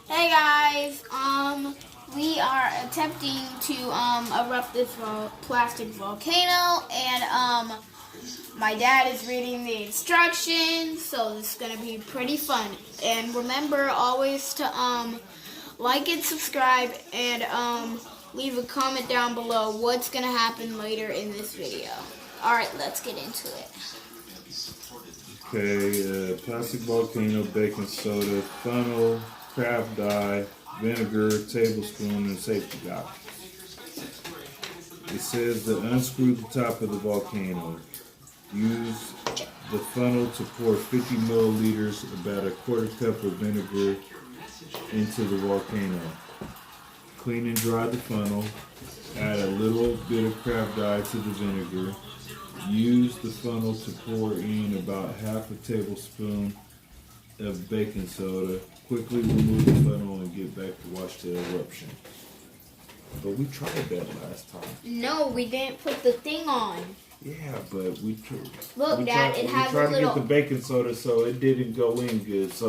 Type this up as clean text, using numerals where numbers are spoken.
Hey guys, we are attempting to erupt this plastic volcano, and my dad is reading the instructions, so this is gonna be pretty fun. And remember always to like and subscribe, and leave a comment down below what's gonna happen later in this video. All right, let's get into it. Okay, plastic volcano, baking soda, funnel, craft dye, vinegar, tablespoon, and safety goggles. It says to unscrew the top of the volcano. Use the funnel to pour 50 milliliters, about a quarter cup of vinegar, into the volcano. Clean and dry the funnel. Add a little bit of craft dye to the vinegar. Use the funnel to pour in about half a tablespoon of baking soda. Quickly remove the funnel and get back to watch the eruption. But we tried that last time. No, we didn't put the thing on. Yeah, but we tried. Look, Dad, it has a tried to little. get the baking soda, so it didn't go in good. So